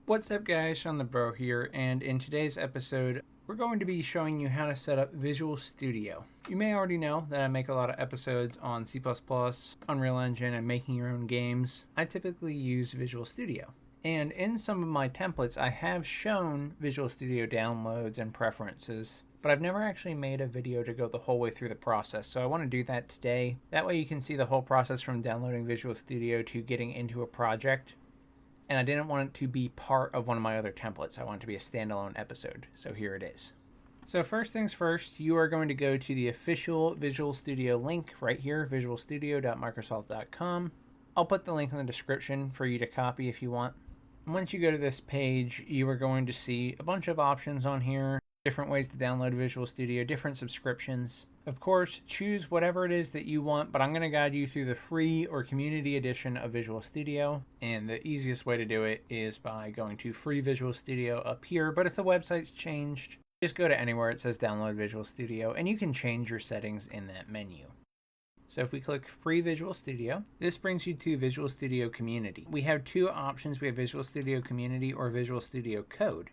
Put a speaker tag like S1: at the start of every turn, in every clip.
S1: What's up guys, Shawnthebro here, and in today's episode, we're going to be showing you how to set up Visual Studio. You may already know that I make a lot of episodes on C++, Unreal Engine, and making your own games. I typically use Visual Studio. And in some of my templates, I have shown Visual Studio downloads and preferences, but I've never actually made a video to go the whole way through the process, so I want to do that today. That way you can see the whole process from downloading Visual Studio to getting into a project. And I didn't want it to be part of one of my other templates. I want it to be a standalone episode, so here it is. So first things first, you are going to go to the official Visual Studio link right here, visualstudio.microsoft.com. I'll put the link in the description for you to copy if you want. Once you go to this page, you are going to see a bunch of options on here, different ways to download Visual Studio, different subscriptions. Of course, choose whatever it is that you want, but I'm going to guide you through the free or community edition of Visual Studio. And the easiest way to do it is by going to Free Visual Studio up here. But if the website's changed, just go to anywhere it says Download Visual Studio, and you can change your settings in that menu. So if we click Free Visual Studio, this brings you to Visual Studio Community. We have two options. We have Visual Studio Community or Visual Studio Code.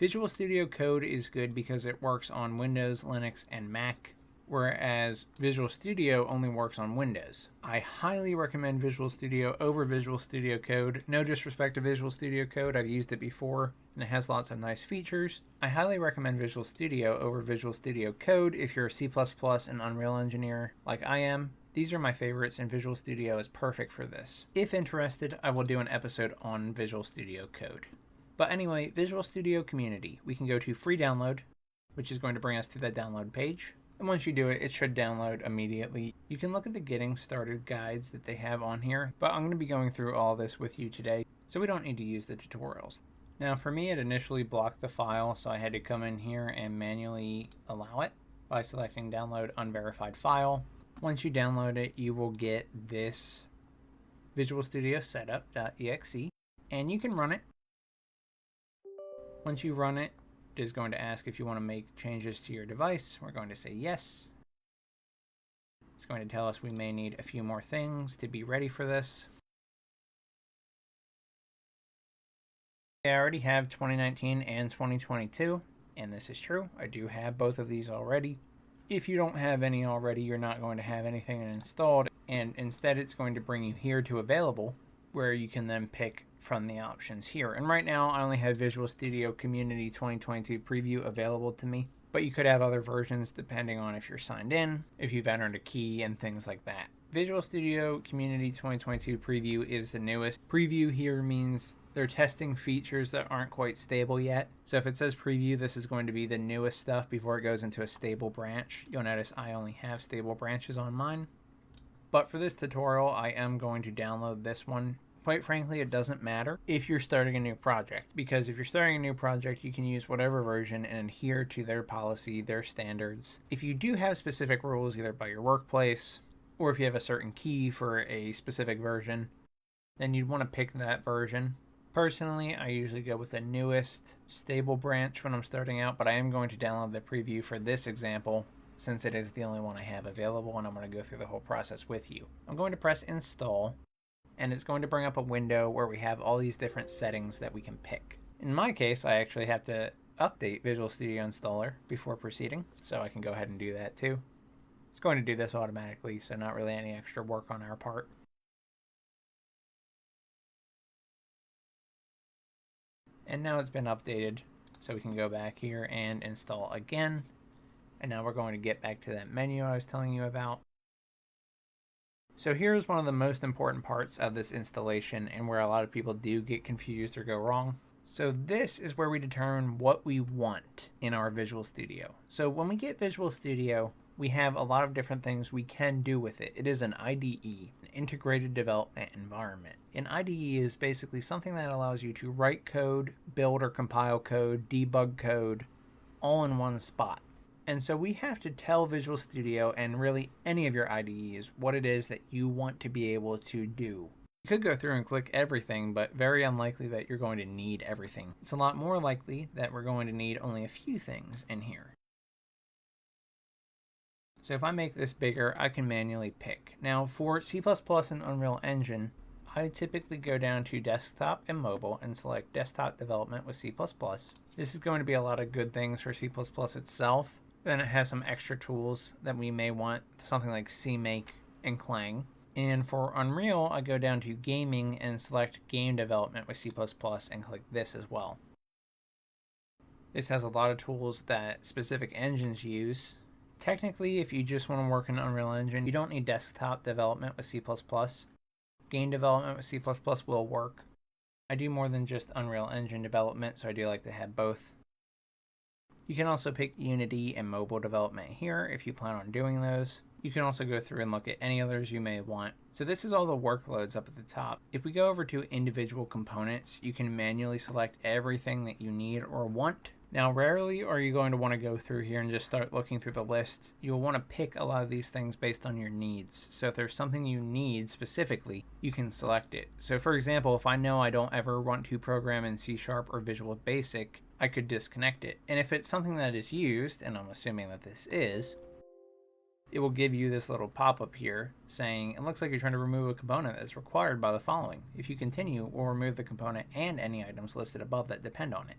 S1: Visual Studio Code is good because it works on Windows, Linux, and Mac, whereas Visual Studio only works on Windows. I highly recommend Visual Studio over Visual Studio Code. No disrespect to Visual Studio Code, I've used it before, and it has lots of nice features. I highly recommend Visual Studio over Visual Studio Code if you're a C++ and Unreal engineer like I am. These are my favorites, and Visual Studio is perfect for this. If interested, I will do an episode on Visual Studio Code. But anyway, Visual Studio Community. We can go to Free Download, which is going to bring us to that download page. And once you do it, it should download immediately. You can look at the getting started guides that they have on here, but I'm going to be going through all this with you today, so we don't need to use the tutorials. Now for me, it initially blocked the file, so I had to come in here and manually allow it by selecting Download Unverified File. Once you download it, you will get this Visual Studio Setup.exe, and you can run it. Once you run it, it is going to ask if you want to make changes to your device. We're going to say yes. It's going to tell us we may need a few more things to be ready for this. I already have 2019 and 2022, and this is true. I do have both of these already. If you don't have any already, you're not going to have anything installed, and instead it's going to bring you here to Available, where you can then pick from the options here. And right now I only have Visual Studio Community 2022 Preview available to me, but you could have other versions depending on if you're signed in, if you've entered a key, and things like that. Visual Studio Community 2022 Preview is the newest. Preview here means they're testing features that aren't quite stable yet. So if it says preview, this is going to be the newest stuff before it goes into a stable branch. You'll notice I only have stable branches on mine. But for this tutorial, I am going to download this one. Quite frankly, it doesn't matter if you're starting a new project, because if you're starting a new project, you can use whatever version and adhere to their policy, their standards. If you do have specific rules, either by your workplace, or if you have a certain key for a specific version, then you'd want to pick that version. Personally, I usually go with the newest stable branch when I'm starting out, but I am going to download the preview for this example, since it is the only one I have available, and I'm going to go through the whole process with you. I'm going to press install, and it's going to bring up a window where we have all these different settings that we can pick. In my case, I actually have to update Visual Studio Installer before proceeding, so I can go ahead and do that too. It's going to do this automatically, so not really any extra work on our part. And now it's been updated, so we can go back here and install again. And now we're going to get back to that menu I was telling you about. So here's one of the most important parts of this installation, and where a lot of people do get confused or go wrong. So this is where we determine what we want in our Visual Studio. So when we get Visual Studio, we have a lot of different things we can do with it. It is an IDE, an integrated development environment. An IDE is basically something that allows you to write code, build or compile code, debug code, all in one spot. And so we have to tell Visual Studio, and really any of your IDEs, what it is that you want to be able to do. You could go through and click everything, but very unlikely that you're going to need everything. It's a lot more likely that we're going to need only a few things in here. So if I make this bigger, I can manually pick. Now for C++ and Unreal Engine, I typically go down to desktop and mobile and select desktop development with C++. This is going to be a lot of good things for C++ itself. Then it has some extra tools that we may want, something like CMake and Clang. And for Unreal, I go down to gaming and select game development with C++ and click this as well. This has a lot of tools that specific engines use. Technically, if you just want to work in Unreal Engine, you don't need desktop development with C++. Game development with C++ will work. I do more than just Unreal Engine development, so I do like to have both. You can also pick Unity and mobile development here if you plan on doing those. You can also go through and look at any others you may want. So this is all the workloads up at the top. If we go over to individual components, you can manually select everything that you need or want. Now, rarely are you going to want to go through here and just start looking through the list. You'll want to pick a lot of these things based on your needs. So if there's something you need specifically, you can select it. So for example, if I know I don't ever want to program in C# or Visual Basic, I could disconnect it. And if it's something that is used, and I'm assuming that this is, it will give you this little pop-up here saying, it looks like you're trying to remove a component that's required by the following. If you continue, we'll remove the component and any items listed above that depend on it.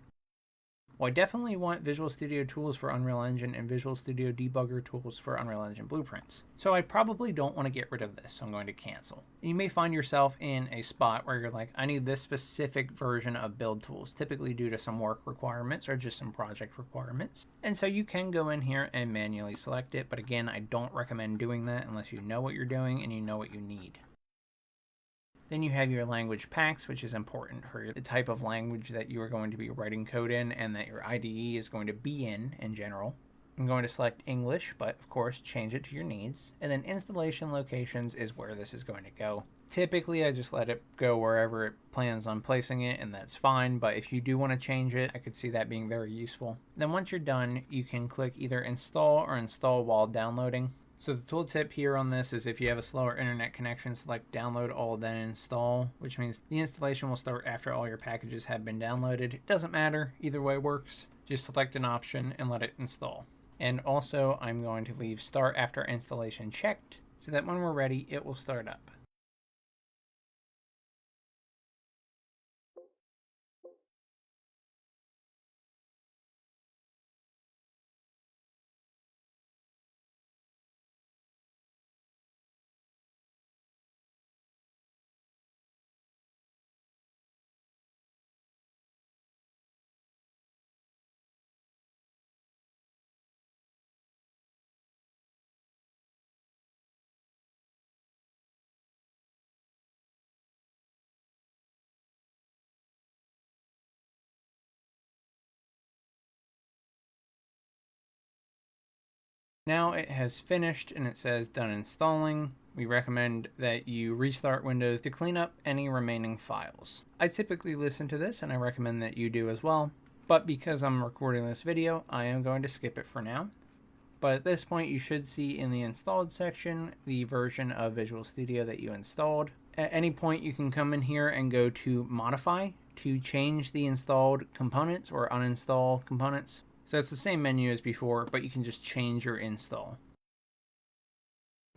S1: Well, I definitely want Visual Studio tools for Unreal Engine and Visual Studio debugger tools for Unreal Engine blueprints. So I probably don't want to get rid of this, so I'm going to cancel. You may find yourself in a spot where you're like, I need this specific version of build tools, typically due to some work requirements or just some project requirements. And so you can go in here and manually select it, but again, I don't recommend doing that unless you know what you're doing and you know what you need. Then you have your language packs, which is important for the type of language that you are going to be writing code in and that your IDE is going to be in general. I'm going to select English, but of course change it to your needs. And then installation locations is where this is going to go. Typically, I just let it go wherever it plans on placing it, and that's fine. But if you do want to change it, I could see that being very useful. Then once you're done, you can click either install or install while downloading. So the tooltip here on this is if you have a slower internet connection, select download all then install, which means the installation will start after all your packages have been downloaded. It doesn't matter, either way works. Just select an option and let it install. And also I'm going to leave start after installation checked so that when we're ready, it will start up. Now it has finished and it says done installing. We recommend that you restart Windows to clean up any remaining files. I typically listen to this and I recommend that you do as well, but because I'm recording this video, I am going to skip it for now. But at this point, you should see in the installed section the version of Visual Studio that you installed. At any point, you can come in here and go to Modify to change the installed components or uninstall components. So it's the same menu as before, but you can just change your install.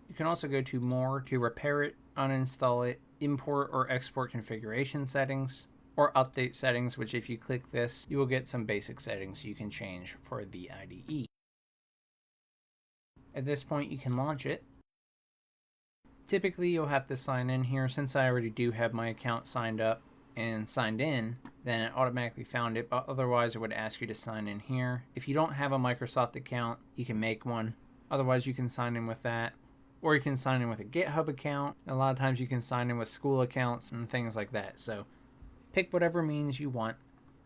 S1: You can also go to More to repair it, uninstall it, import or export configuration settings, or update settings, which if you click this, you will get some basic settings you can change for the IDE. At this point, you can launch it. Typically, you'll have to sign in here. Since I already do have my account signed up and signed in, then it automatically found it, but otherwise it would ask you to sign in here. If you don't have a Microsoft account, you can make one. Otherwise, you can sign in with that, or you can sign in with a GitHub account. A lot of times you can sign in with school accounts and things like that. So pick whatever means you want.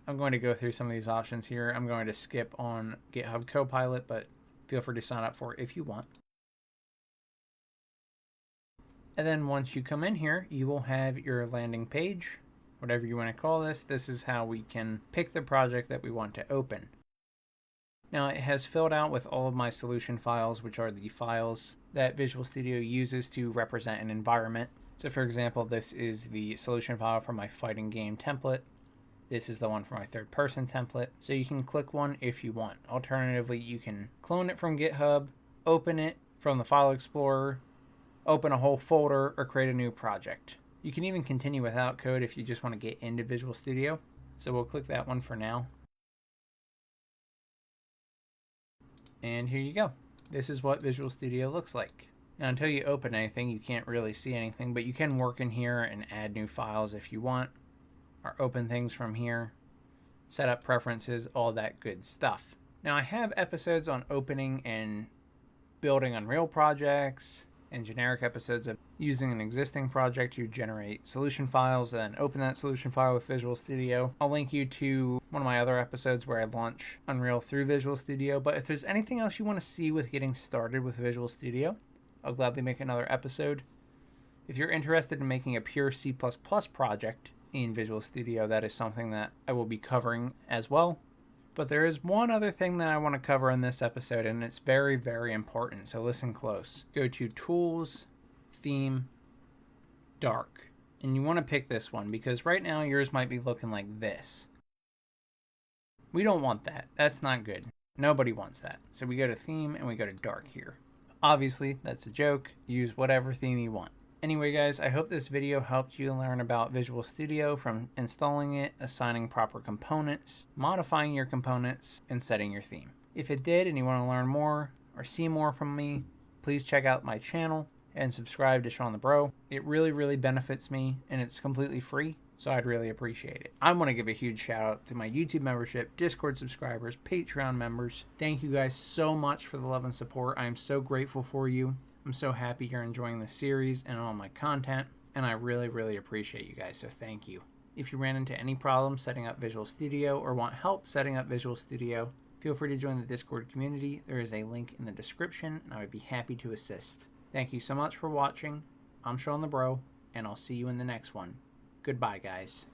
S1: I'm going to go through some of these options here. I'm going to skip on GitHub Copilot, but feel free to sign up for it if you want. And then once you come in here, you will have your landing page, whatever you want to call this. This is how we can pick the project that we want to open. Now it has filled out with all of my solution files, which are the files that Visual Studio uses to represent an environment. So for example, this is the solution file for my fighting game template. This is the one for my third person template. So you can click one if you want. Alternatively, you can clone it from GitHub, open it from the file explorer, open a whole folder, or create a new project. You can even continue without code if you just want to get into Visual Studio. So we'll click that one for now. And here you go. This is what Visual Studio looks like. Now, until you open anything, you can't really see anything, but you can work in here and add new files if you want, or open things from here, set up preferences, all that good stuff. Now, I have episodes on opening and building Unreal projects, and generic episodes of using an existing project to generate solution files and then open that solution file with Visual Studio. I'll link you to one of my other episodes where I launch Unreal through Visual Studio, but if there's anything else you want to see with getting started with Visual Studio, I'll gladly make another episode. If you're interested in making a pure C++ project in Visual Studio, that is something that I will be covering as well. But there is one other thing that I want to cover in this episode, and it's very, very important, so listen close. Go to Tools, Theme, Dark. And you want to pick this one, because right now yours might be looking like this. We don't want that. That's not good. Nobody wants that. So we go to Theme, and we go to Dark here. Obviously, that's a joke. Use whatever theme you want. Anyway, guys, I hope this video helped you learn about Visual Studio, from installing it, assigning proper components, modifying your components, and setting your theme. If it did and you want to learn more or see more from me, please check out my channel and subscribe to Shawnthebro. It really, really benefits me, and it's completely free, so I'd really appreciate it. I want to give a huge shout out to my YouTube membership, Discord subscribers, Patreon members. Thank you guys so much for the love and support. I am so grateful for you. I'm so happy you're enjoying the series and all my content, and I really, really appreciate you guys, so thank you. If you ran into any problems setting up Visual Studio or want help setting up Visual Studio, feel free to join the Discord community. There is a link in the description, and I would be happy to assist. Thank you so much for watching. I'm Shawnthebro, and I'll see you in the next one. Goodbye, guys.